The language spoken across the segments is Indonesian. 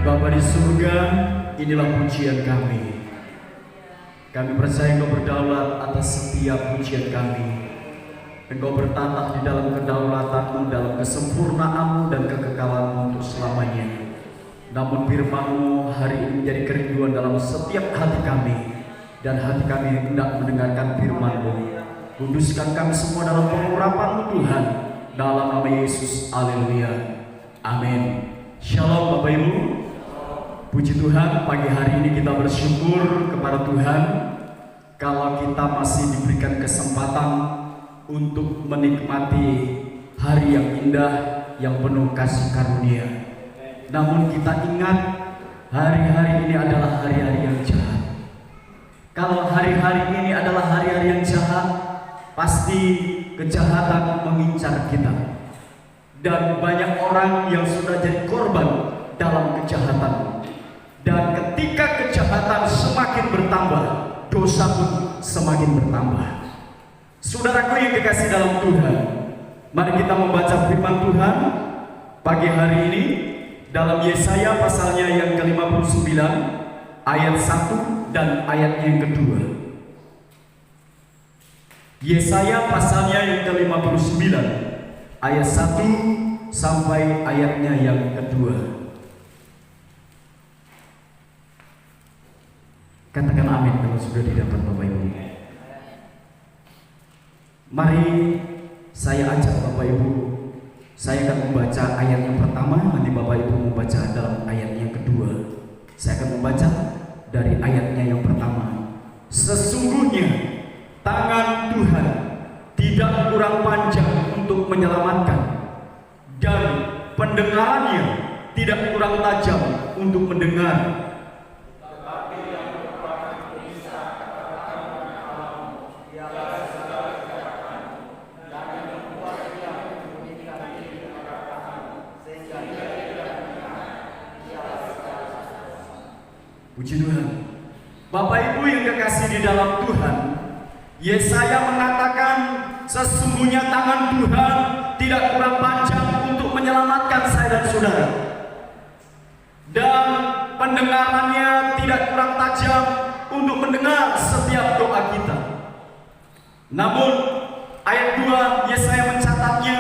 Bapa di surga, inilah pujian kami. Kami percaya Engkau berdaulat atas setiap pujian kami. Engkau bertatah di dalam kedaulatan-Mu, dalam kesempurnaan-Mu dan kekekalan-Mu untuk selamanya. Namun firman-Mu hari ini menjadi kerinduan dalam setiap hati kami, dan hati kami hendak mendengarkan firman-Mu. Kuduskan kami semua dalam pengurapan-Mu Tuhan, dalam nama Yesus. Haleluya. Amin. Shalom Bapak Ibu. Puji Tuhan, pagi hari ini kita bersyukur kepada Tuhan kalau kita masih diberikan kesempatan untuk menikmati hari yang indah, yang penuh kasih karunia. Namun kita ingat, hari-hari ini adalah hari-hari yang jahat. Kalau hari-hari ini adalah hari-hari yang jahat, pasti kejahatan mengincar kita. Dan banyak orang yang sudah jadi korban dalam kejahatan. Dan ketika kejahatan semakin bertambah, dosa pun semakin bertambah. Saudaraku yang dikasih dalam Tuhan, mari kita membaca firman Tuhan pagi hari ini dalam Yesaya pasalnya yang ke-59 ayat 1 dan ayatnya yang kedua. Yesaya pasalnya yang ke-59 ayat 1 sampai ayatnya yang kedua. Katakan amin kalau sudah didapat Bapak Ibu. Mari saya ajak Bapak Ibu, saya akan membaca ayat yang pertama, nanti Bapak Ibu membaca dalam ayat yang kedua. Saya akan membaca dari ayatnya yang pertama. Sesungguhnya tangan Tuhan tidak kurang panjang untuk menyelamatkan, dan pendengarannya tidak kurang tajam untuk mendengar. Puji Tuhan. Bapak Ibu yang kekasih di dalam Tuhan, Yesaya mengatakan sesungguhnya tangan Tuhan tidak kurang panjang untuk menyelamatkan saya dan saudara, dan pendengarannya tidak kurang tajam untuk mendengar setiap doa kita. Namun ayat 2 Yesaya mencatatnya,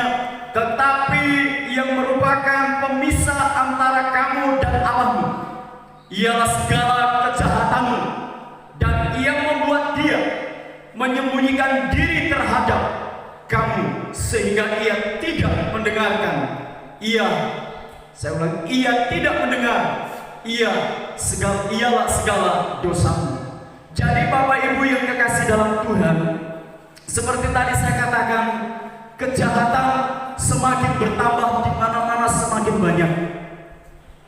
tetapi yang merupakan pemisah antara kamu dan Allahmu ialah segala kejahatanmu, dan ia membuat dia menyembunyikan diri terhadap kamu sehingga ia tidak mendengarkan. Saya ulang, ia tidak mendengar. Ialah segala dosamu. Jadi Bapak Ibu yang kekasih dalam Tuhan, seperti tadi saya katakan, kejahatan semakin bertambah di mana-mana, semakin banyak.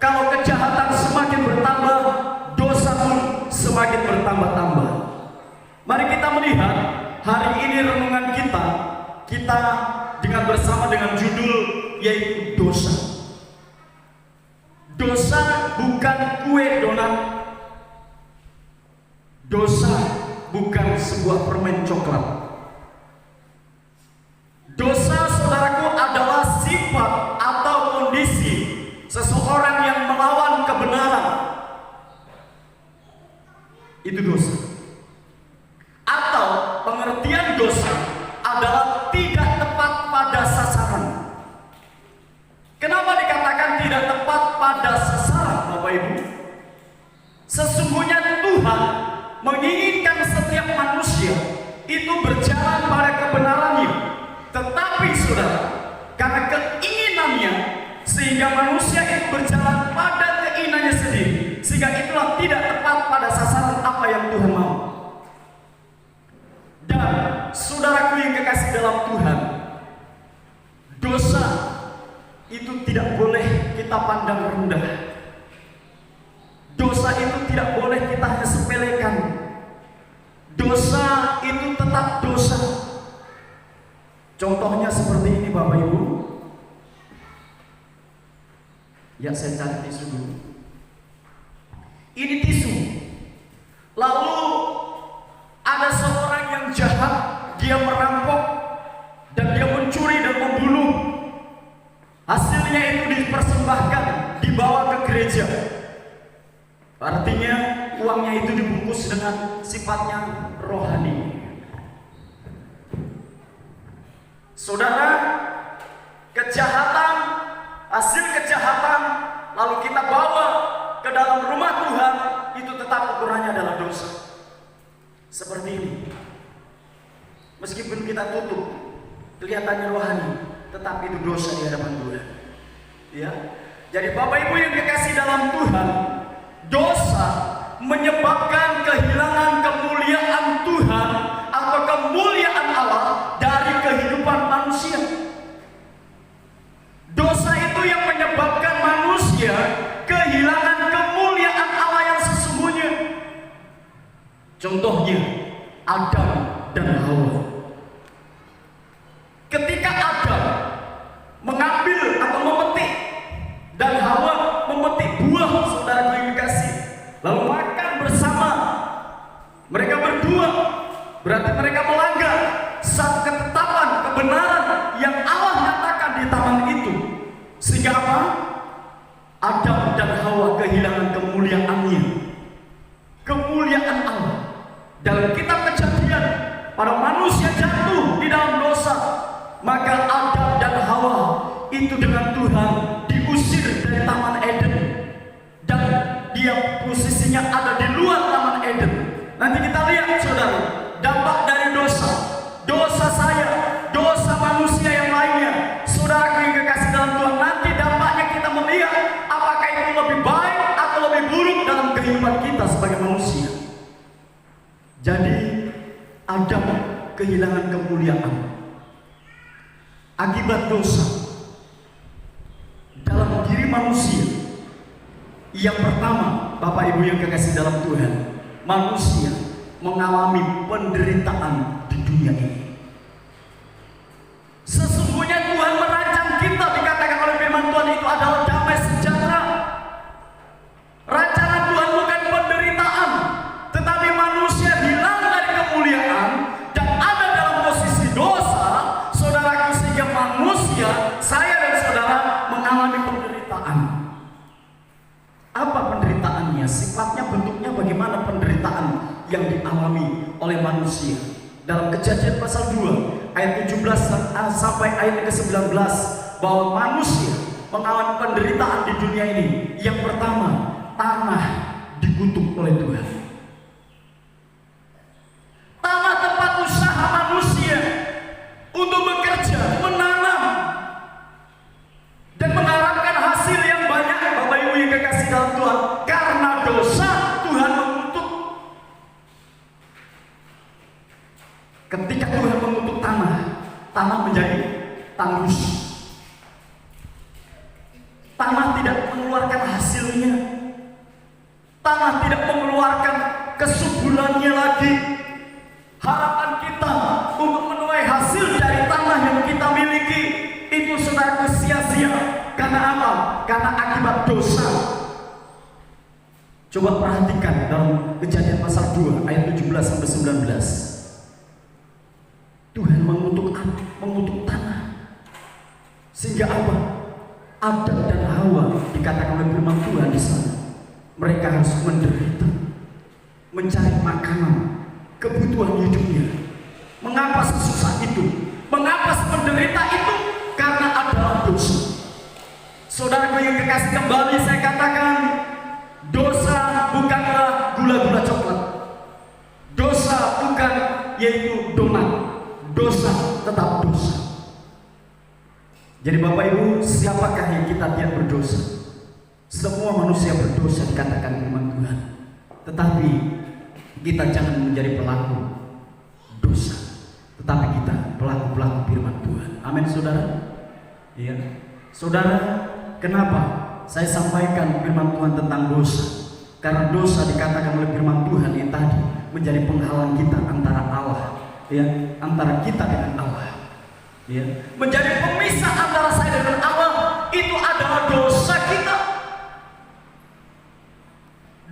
Kalau kejahatan semakin bertambah, dosa pun semakin bertambah-tambah. Mari kita melihat hari ini renungan kita dengan bersama dengan judul yaitu dosa. Dosa bukan kue donat. Dosa bukan sebuah permen coklat. Dosa, saudaraku, adalah sifat atau kondisi seseorang yang melawan kebenaran. Itu dosa. Atau pengertian dosa adalah tidak tepat pada sasaran. Kenapa dikatakan tidak tepat pada sasaran, Bapak Ibu? Sesungguhnya Tuhan menginginkan setiap manusia itu berjalan pada kebenarannya. Tetapi saudara, karena keinginannya, sehingga manusia itu berjalan pada keinginannya sendiri, sehingga itulah tidak tepat pada sasaran apa yang Tuhan mau. Dan saudaraku yang kekasih dalam Tuhan, dosa itu tidak boleh kita pandang rendah. Dosa itu tidak boleh kita hanya sepelekan. Dosa itu tetap dosa. Contohnya seperti ini Bapak Ibu. Ya, saya cari tisu dulu. Ini tisu. Lalu ada seorang yang jahat, dia merampok dan dia mencuri dan membunuh. Hasilnya itu dipersembahkan, dibawa ke gereja. sifatnya rohani. Saudara, kejahatan, hasil kejahatan lalu kita bawa ke dalam rumah Tuhan, itu tetap ukurannya adalah dosa. Seperti ini. Meskipun kita tutup, kelihatannya rohani, tetapi itu dosa di hadapan Tuhan. Ya. Jadi Bapak Ibu yang dikasih dalam Tuhan, dosa menyebabkan kehilangan kemuliaan Tuhan atau kemuliaan Allah dari kehidupan manusia. Dosa itu yang menyebabkan manusia kehilangan kemuliaan Allah yang sesungguhnya. Contohnya Adam dan Hawa. Ketika Adam mengambil atau memetik dan Hawa memetik buah, saudara yang dikasih, lalu makan bersama, mereka berdua, berarti mereka melanggar satu ketetapan kebenaran yang Allah nyatakan di taman itu. Sehingga apa? Adam dan Hawa kehilangan kemuliaannya, kemuliaan Allah. Dalam kitab Kejadian, para manusia jatuh di dalam dosa, maka Adam dan Hawa itu dengan Tuhan diusir dari Taman Eden, dan dia posisinya ada di luar Taman Eden. Nanti kita lihat saudara, dampak dari dosa, dosa saya, dosa manusia yang lainnya. Saudara yang kekasih dalam Tuhan, nanti dampaknya kita melihat apakah itu lebih baik atau lebih buruk dalam kehidupan kita sebagai manusia. Jadi Adam kehilangan kemuliaan akibat dosa dalam diri manusia. Yang pertama, Bapak Ibu yang kekasih dalam Tuhan, manusia mengalami penderitaan di dunia ini. Sesungguhnya Tuhan merancang kita, dikatakan oleh firman Tuhan, itu adalah damai sejahtera. Rancangan Tuhan bukan penderitaan, tetapi manusia hilang dari kemuliaan dan ada dalam posisi dosa, saudaraku, sehingga manusia, saya dan saudara, mengalami penderitaan. Apa penderitaannya? Sifatnya, bentuknya bagaimana penderitaan yang dialami oleh manusia? Dalam Kejadian pasal 2 ayat 17 sampai ayat ke-19, bahwa manusia mengalami penderitaan di dunia ini. Yang pertama, tanah dikutuk oleh Tuhan. Tanah tempat usaha manusia untuk bekerja, menanam, dan mengharapkan hasil yang banyak. Bapak Ibu yang kekasih dalam Tuhan, karena dosa Tuhan mengutuk. Ketika Tuhan mengutuk tanah, tanah menjadi tandus. Tanah tidak mengeluarkan hasilnya. Tanah tidak mengeluarkan kesuburannya lagi. Harapan kita untuk menuai hasil dari tanah yang kita miliki itu saudara sia-sia. Karena apa? Karena akibat dosa. Coba perhatikan dalam Kejadian pasal 2 ayat 17 sampai 19. Tuhan mengutuk tanah. Sehingga apa? Adam dan Hawa, dikatakan oleh firman Tuhan di sana, mereka harus menderita, mencari makanan, kebutuhan hidupnya. Mengapa sesusah itu? Mengapa semenderita itu? Karena adalah dosa. Saudaraku yang kekasih, kembali saya katakan, dosa bukanlah gula-gula coklat. Dosa bukan yaitu donat. Dosa tetap dosa. Jadi Bapak Ibu, siapakah yang kita tidak berdosa? Semua manusia berdosa, dikatakan firman Tuhan. Tetapi kita jangan menjadi pelaku dosa, tetapi kita pelaku-pelaku firman Tuhan. Amin saudara. Iya. Saudara, kenapa saya sampaikan firman Tuhan tentang dosa? Karena dosa dikatakan oleh firman Tuhan yang tadi menjadi penghalang kita antara Allah, ya, antara kita dengan Allah, ya, menjadi pemisah antara saya dengan Allah. Itu adalah dosa kita.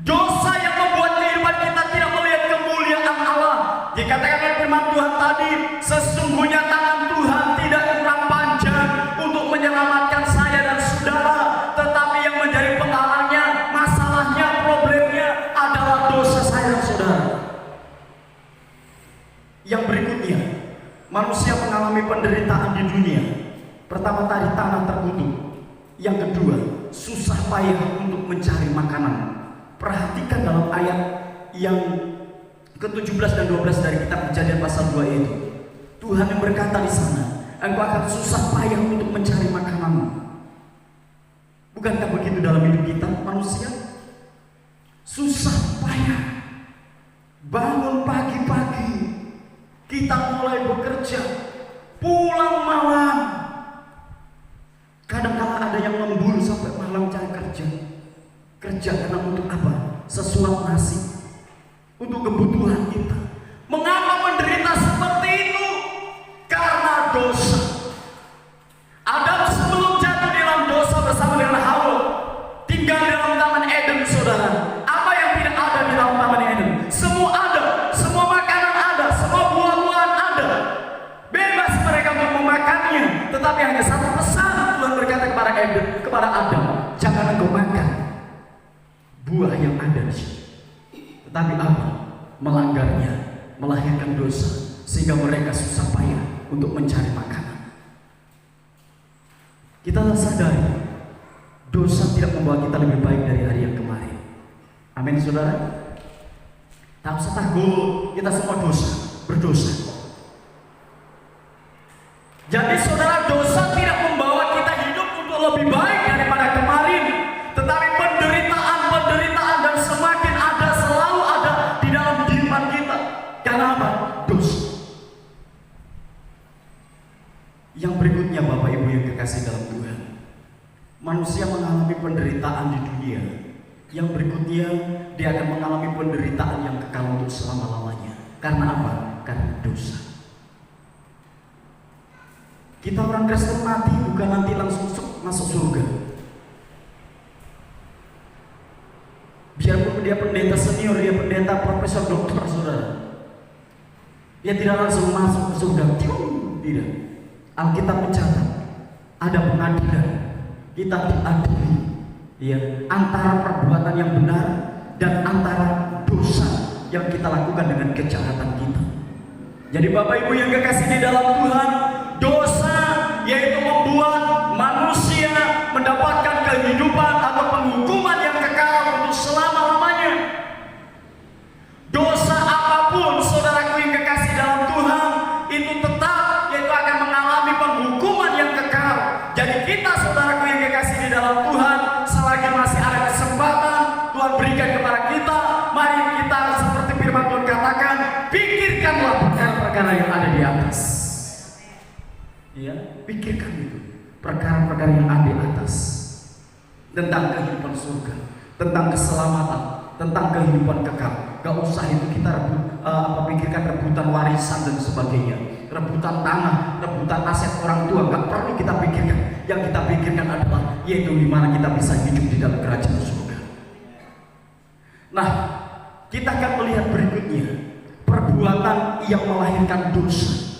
Dosa yang membuat kehidupan kita tidak melihat kemuliaan Allah. Dikatakan oleh firman Tuhan tadi, sesungguhnya tangan Tuhan tidak kurang panjang untuk menyelamatkan saya dan saudara, tetapi yang menjadi penghalangnya, masalahnya, problemnya adalah dosa saya dan saudara. Yang berikutnya, manusia mengalami penderitaan di dunia. Pertama tadi tanah terkutuk. Yang kedua, susah payah untuk mencari makanan. Perhatikan dalam ayat yang ke-17 dan 12 dari kitab Kejadian pasal 2 itu. Tuhan yang berkata di sana, engkau akan susah payah untuk mencari makanan. Bukankah begitu dalam hidup kita manusia? Susah payah. Bangun pagi-pagi, kita mulai bekerja, pulang malam. Kadang-kala ada yang lembur sampai malam cari kerja. Kerja karena untuk apa? Sesuap nasi, untuk kebutuhan kita. Mengapa menderita seperti itu? Karena dosa. Adam sebelum jatuh dalam dosa bersama dengan Hawa, tinggal di dalam Taman Eden, saudara. Apa yang tidak ada di dalam Taman Eden? Semua ada, semua makanan ada, semua buah-buahan ada. Bebas mereka untuk memakannya. Tetapi hanya satu pesan Tuhan berkata kepada Adam, jangan engkau makan buah yang ada di sini. Tetapi apa? Melanggarnya, melahirkan dosa, sehingga mereka susah payah untuk mencari makanan. Kita harus sadari, dosa tidak membawa kita lebih baik dari hari yang kemarin. Amin, saudara. Tak usah takut, kita semua berdosa. Jadi saudara, dosa tidak membawa kita hidup untuk lebih baik daripada kemarin. Tetapi penderitaan dan semakin ada, selalu ada di dalam kehidupan kita. Karena apa? Dosa. Yang berikutnya, Bapak Ibu yang kekasih dalam Tuhan, manusia mengalami penderitaan di dunia. Yang berikutnya, dia akan mengalami penderitaan yang kekal untuk selama-lamanya. Karena apa? Karena dosa. Kita orang Kristen mati bukan nanti langsung masuk surga. Biarpun dia pendeta senior, dia pendeta profesor, dokter, saudara, dia tidak langsung masuk ke surga. Tidak. Alkitab mencatat ada pengadilan. Kita diadili, ya, antara perbuatan yang benar dan antara dosa yang kita lakukan dengan kejahatan kita. Jadi Bapak Ibu yang kekasih di dalam Tuhan, dosa yaitu membuat manusia mendapatkan kehidupan atau penghukuman yang kekal untuk selama-lamanya. Dosa apapun, saudaraku yang kekasih dalam Tuhan, itu tetap yaitu akan mengalami penghukuman yang kekal. Jadi kita, saudaraku yang kekasih di dalam Tuhan, selagi masih ada kesempatan Tuhan berikan kepada kita, mari kita seperti firman Tuhan katakan, pikirkanlah perkara-perkara yang ada di atas. Ya, pikirkan itu, perkara-perkara yang ada di atas, tentang kehidupan surga, tentang keselamatan, tentang kehidupan kekal. Gak usah itu kita pikirkan rebutan warisan dan sebagainya, rebutan tanah, rebutan aset orang tua. Gak perlu kita pikirkan. Yang kita pikirkan adalah yaitu di mana kita bisa hidup di dalam kerajaan surga. Nah, kita akan melihat berikutnya perbuatan yang melahirkan dosa.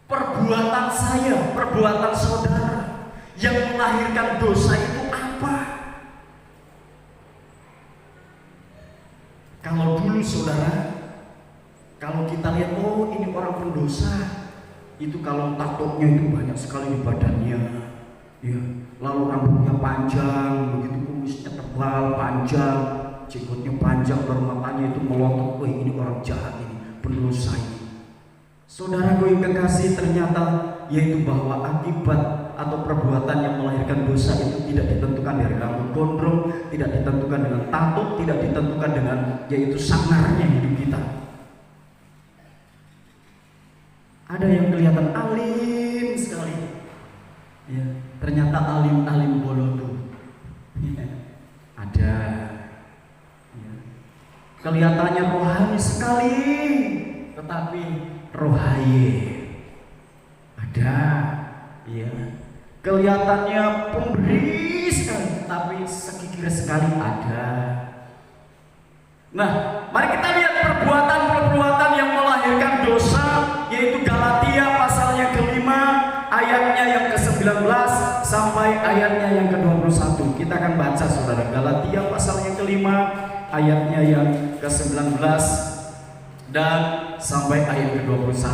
Perbuatan saya, perbuatan saudara yang melahirkan dosa itu apa? Kalau dulu saudara, kalau kita lihat, oh ini orang pendosa, itu kalau tatonya itu banyak sekali di badannya, ya, lalu rambutnya panjang, begitu kumisnya tebal, panjang, jenggotnya panjang, baru matanya itu melotot, wah ini orang jahat ini, pendosa ini. Saudaraku yang kekasih, ternyata yaitu bahwa akibat atau perbuatan yang melahirkan dosa itu tidak ditentukan dari rambut gondrong, tidak ditentukan dengan tato, tidak ditentukan dengan yaitu sangarnya hidup kita. Ada yang kelihatan alim sekali, ya, ternyata alim bolodo. Ada, ya, kelihatannya rohani sekali, tetapi rohaye. Ada, ya, kelihatannya pemberi sekali, tapi sekikir sekali. Ada. Nah, mari kita lihat perbuatan-perbuatan yang melahirkan dosa, yaitu Galatia pasalnya ke-5 ayatnya yang ke-19 sampai ayatnya yang ke-21. Kita akan baca, saudara. Galatia pasalnya ke-5 ayatnya yang ke-19 dan sampai ayat ke-21.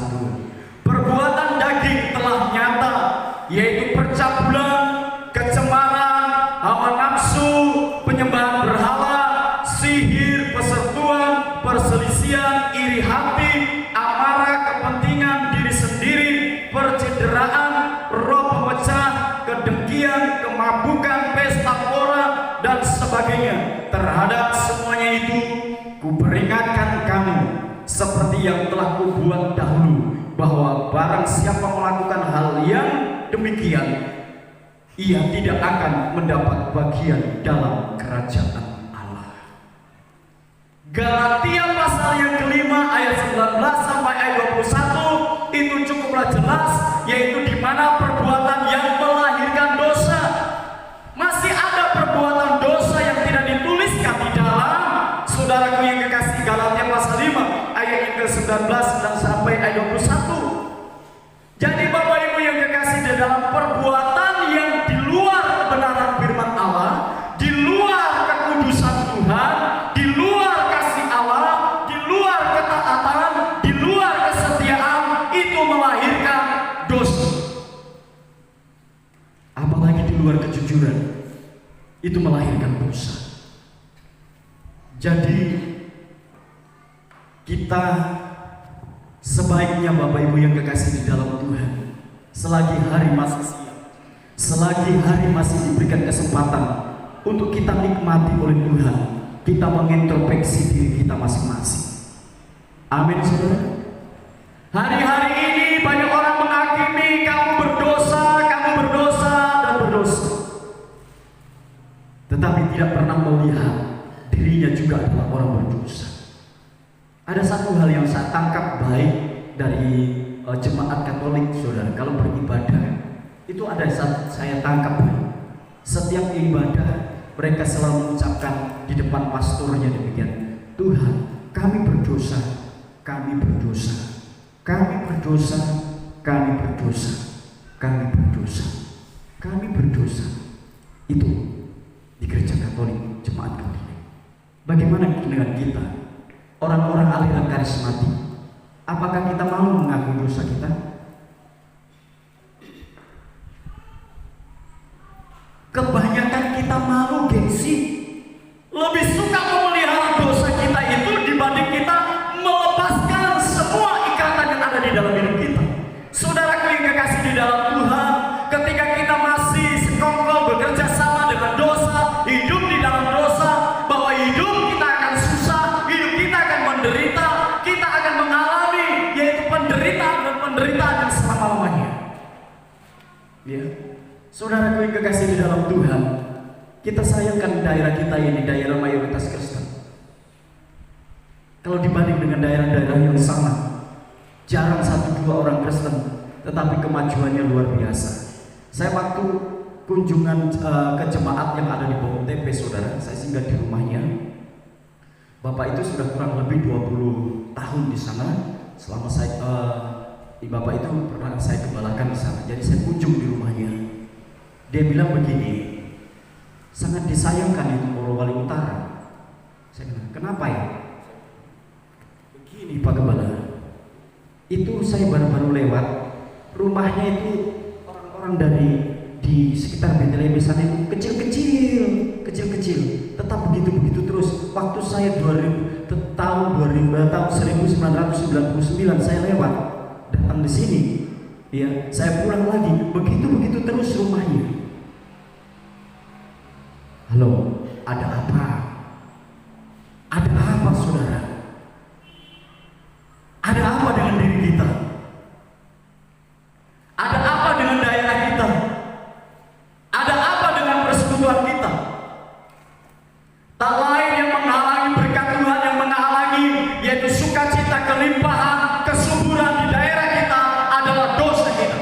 Perbuatan daging telah nyata, yaitu percabulan, kecemaran, hawa nafsu, penyembahan berhala, sihir, persertuan, perselisihan, iri hati, amarah, kepentingan diri sendiri, percederaan, roh pemecah, kedengkian, kemabukan, pesta pora, dan sebagainya. Terhadap semuanya itu kuperingatkan kamu, seperti yang telah kubuat dahulu, bahwa barang siapa melakukan hal yang demikian, ia tidak akan mendapat bagian dalam kerajaan Allah. Galatia pasal yang kelima ayat 19 sampai ayat 21 itu cukuplah jelas, yaitu di mana perbuatan yang melahirkan dosa. Masih ada perbuatan dosa yang tidak dituliskan di dalam, saudaraku yang kekasih, Galatia pasal 5 ayat yang ke-19 dan sampai ayat 21. Jadi Bapak Ibu yang kekasih, di dalam perbuatan yang di luar kebenaran firman Allah, di luar kekudusan Tuhan, di luar kasih Allah, di luar ketaatan, di luar kesetiaan, itu melahirkan dosa. Apalagi di luar kejujuran, itu melahirkan dosa. Jadi kita sebaiknya Bapak Ibu yang kekasih di dalam Tuhan, selagi hari masih siang, selagi hari masih diberikan kesempatan untuk kita nikmati oleh Tuhan, kita mengintrospeksi diri kita masing-masing. Amin, saudara. Hari-hari ini banyak orang menghakimi, kamu berdosa dan berdosa, tetapi tidak pernah melihat dirinya juga adalah orang berdosa. Ada satu hal yang saya tangkap baik dari jemaat Katolik, saudara, kalau beribadah itu ada saya tangkap baik. Setiap ibadah mereka selalu mengucapkan di depan pastornya demikian: Tuhan, kami berdosa, kami berdosa, kami berdosa, kami berdosa, kami berdosa, kami berdosa. Itu di gereja Katolik, jemaat Katolik. Bagaimana dengan kita, orang-orang aliran karismatik? Apakah kita mau mengakui dosa kita? Kebanyakan kita malu, gengsi, lebih suka memelihara dosa kita itu dibanding kita melepaskan semua ikatan yang ada di dalam hidup kita. Saudara yang kekasih di dalam Tuhan, ketika kita masih sekongkol bekerja sama dengan dosa, hidup di dalam dosa, bahwa hidup kita akan susah, hidup kita akan menderita, kita akan mengalami yaitu penderitaan dan penderitaan yang selama-lamanya. Ya, saudaraku yang kekasih di dalam Tuhan, kita sayangkan daerah kita ini daerah mayoritas Kristen. Kalau dibanding dengan daerah-daerah yang sama, jarang 1-2 orang Kristen, tetapi kemajuannya luar biasa. Saya waktu kunjungan ke jemaat yang ada di Bogor TP, saudara, saya singgah di rumahnya. Bapak itu sudah kurang lebih 20 tahun di sana. Selama saya Bapak itu pernah saya gembalakan di sana. Jadi saya kunjung di rumahnya. Dia bilang begini, sangat disayangkan itu Morowali Utara. Saya bilang, kenapa ya? Begini Pak Gembala, itu saya baru-baru lewat, rumahnya itu orang-orang dari di sekitar Bethlehem sana itu kecil-kecil, tetap begitu terus. Waktu saya tahun 1999 saya lewat, datang di sini, ya, saya pulang lagi, begitu terus rumahnya. Halo, ada apa? Ada apa, saudara? Ada apa dengan diri kita? Ada apa dengan daerah kita? Ada apa dengan persekutuan kita? Tak lain yang menghalangi berkat Tuhan, yang menghalangi yaitu sukacita, kelimpahan, kesuburan di daerah kita adalah dosa kita.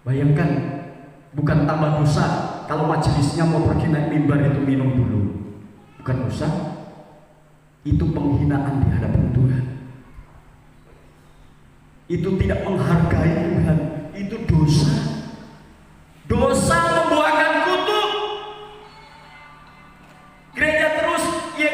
Bayangkan, bukan tambah dosa kalau majelisnya mau pergi naik mimbar itu minum dulu. Bukan dosa, itu penghinaan di hadapan Tuhan. Itu tidak menghargai Tuhan, itu dosa. Dosa membuahkan kutuk. Gereja terus ya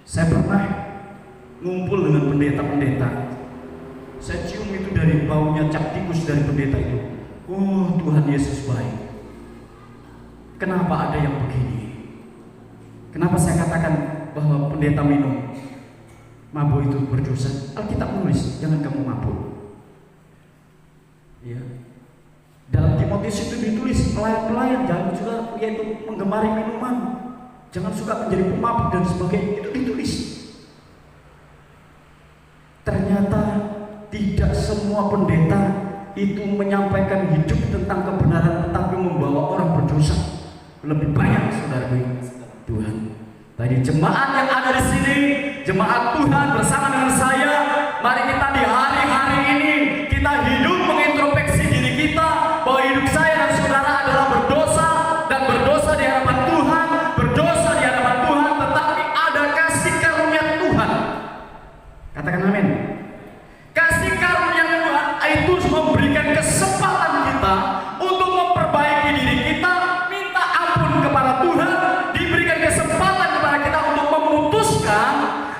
Saya pernah ngumpul dengan pendeta-pendeta. Saya cium itu dari baunya cap tikus dari pendeta itu. Oh, Tuhan Yesus baik. Kenapa ada yang begini? Kenapa saya katakan bahwa pendeta minum mabuk itu berdosa? Alkitab menulis, jangan kamu mabuk. Ya. Dalam Timotius itu ditulis, pelayan-pelayan jangan juga yaitu menggemari minuman, jangan suka menjadi pemabuk dan sebagainya. Itu ditulis. Ternyata tidak semua pendeta itu menyampaikan hidup tentang kebenaran, tetapi membawa orang berdosa. Lebih banyak saudara Tuhan. Tadi jemaat yang ada di sini, jemaat Tuhan bersama dengan saya, mari kita di hari-hari ini kita hidup mengintrospeksi diri kita bahwa hidup saya dan saudara adalah berdosa dan berdosa di hadapan Tuhan, berdosa di hadapan Tuhan, tetapi ada kasih karunia Tuhan. Katakan amin. Kasih karunia Tuhan itu memberikan kesempatan kita untuk memperbaiki diri kita, minta ampun kepada Tuhan, diberikan kesempatan kepada kita untuk memutuskan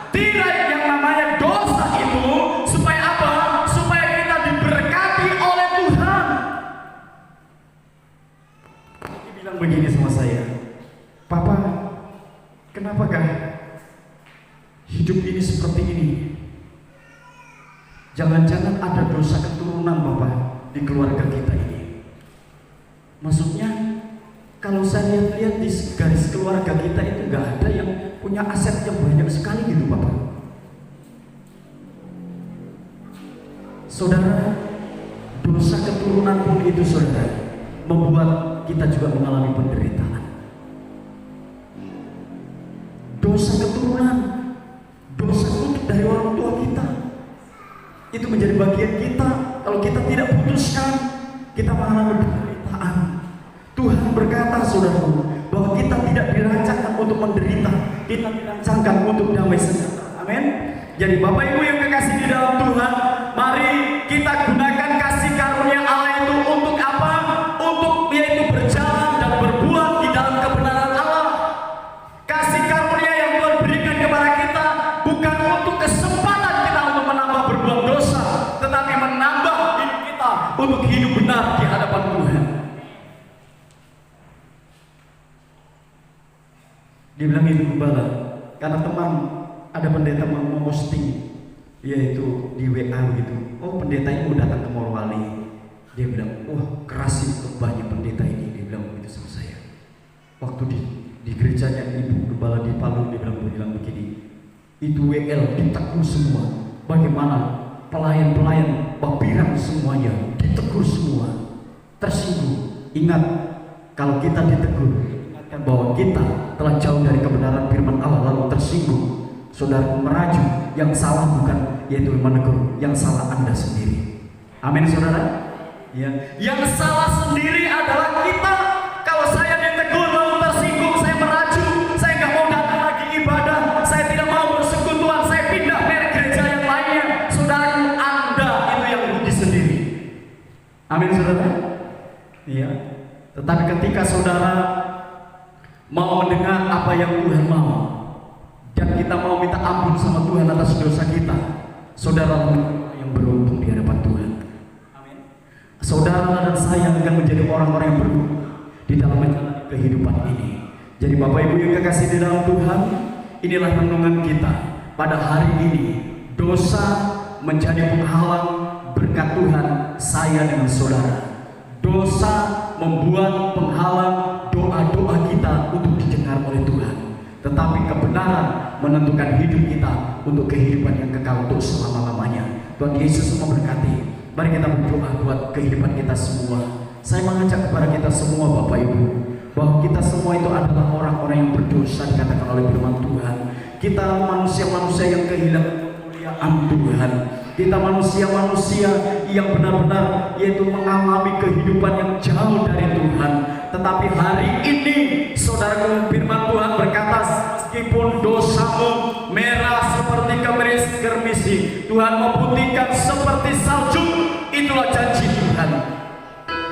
tirai yang namanya dosa itu, supaya apa? Supaya kita diberkati oleh Tuhan. Dia bilang begini sama saya, Papa, kenapakah hidup ini seperti ini? Jangan-jangan ada dosa keturunan Bapak di keluarga kita ini. Maksudnya, kalau saya lihat-lihat di garis keluarga kita itu nggak ada yang punya aset yang banyak sekali gitu Bapak. Saudara, dosa keturunan pun itu saudara membuat kita juga mengalami penderitaan. Dosa keturunan, dosa kutuk dari orang tua kita, itu menjadi bagian kita. Kalau kita tidak putuskan, kita mengalami penderitaan. Tuhan berkata saudaraku, bahwa kita tidak dirancangkan untuk menderita, kita dirancangkan untuk damai sejahtera. Amin. Jadi Bapak Ibu yang kekasih di dalam Tuhan, mari kita gunakan kasih karunia Allah itu untuk apa? Untuk yaitu berjalan dan berbuat di dalam kebenaran Allah. Kasih karunia yang Tuhan berikan kepada kita bukan untuk kesempatan kita untuk menambah berbuat dosa, tetapi menambah hidup kita untuk hidup benar di hadapan Tuhan. Dia bilang itu gembala, karena teman ada pendeta memposting, yaitu di WA gitu. Oh, pendeta ini mau datang ke Morowali. Dia bilang, wah keras sih khotbahnya pendeta ini. Dia bilang begitu sama saya. Waktu di gerejanya ibu gembala di Palu, dia bilang begini, itu WL ditegur semua. Bagaimana pelayan-pelayan bapiran semuanya ditegur semua, tersinggung. Ingat, kalau kita ditegur, ingatkan bahwa kita telah jauh dari kebenaran firman Allah lalu tersinggung. Saudara merajuk, yang salah bukan yaitu menegur, yang salah Anda sendiri. Amin saudara. Ya, yang salah sendiri adalah kita. Kalau saya ditegur lalu tersinggung, saya merajuk, saya nggak mau datang lagi ibadah, saya tidak mau bersekutuan, saya pindah merek gereja yang lainnya. Saudara, Anda itu yang rugi sendiri. Amin saudara. Iya. Tetapi ketika saudara mau mendengar apa yang Tuhan mau, dan kita mau minta ampun sama Tuhan atas dosa kita, saudara yang beruntung di hadapan Tuhan. Amin. Saudara dan saya akan menjadi orang-orang yang beruntung di dalam menjalani kehidupan ini. Jadi Bapak Ibu yang kekasih di dalam Tuhan, inilah renungan kita pada hari ini. Dosa menjadi penghalang berkat Tuhan saya dengan saudara. Dosa membuat penghalang doa-doa kita untuk didengar oleh Tuhan. Tetapi kebenaran menentukan hidup kita untuk kehidupan yang kekal untuk selama-lamanya. Tuhan Yesus memberkati. Mari kita berdoa buat kehidupan kita semua. Saya mengajak kepada kita semua Bapak Ibu, bahwa kita semua itu adalah orang-orang yang berdosa dikatakan oleh firman Tuhan. Kita manusia-manusia yang kehilangan kemuliaan Tuhan. Kita manusia-manusia yang benar-benar yaitu mengalami kehidupan yang jauh dari Tuhan. Tetapi hari ini saudaraku, firman Tuhan berkata, meskipun dosamu merah seperti germisi, Tuhan memutihkan seperti salju. Itulah janji Tuhan.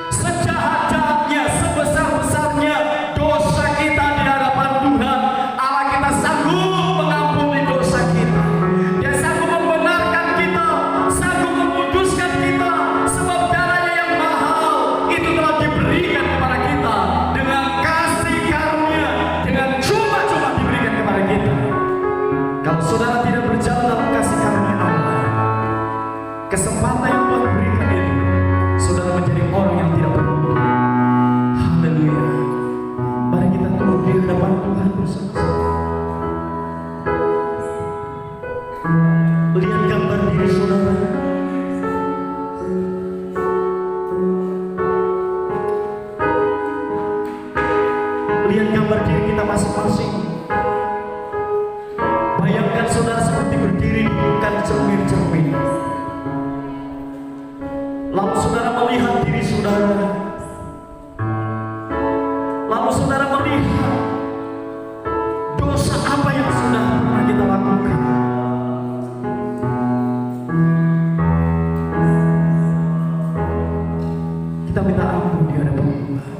Sejahat-jahatnya, sebesar-besarnya dosa kita di hadapan Tuhan, Allah kita sanggup mengampuni dosa saudara tidak berjalan dalam kasih karunia Allah, kesempatan yang Tuhan berikan itu, saudara menjadi orang yang tidak beruntung. Haleluya. Mari kita tunduk di hadapan Tuhan bersama-sama. Lihat gambar diri saudara. Lihat gambar diri kita masing-masing. Bayangkan saudara seperti berdiri di bukan cermin-cermin. Lalu saudara melihat diri saudara. Lalu saudara melihat dosa apa yang sudah pernah kita lakukan. Kita minta ampun di hadapan Tuhan.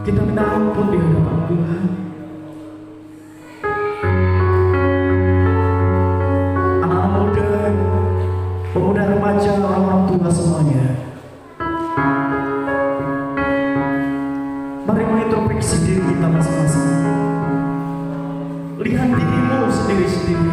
Kita minta ampun di hadapan Tuhan. Anak-anak muda, pemuda remaja, orang-orang tua semuanya, mari mengintrospeksi diri kita masing-masing. Lihat dirimu sendiri-sendiri.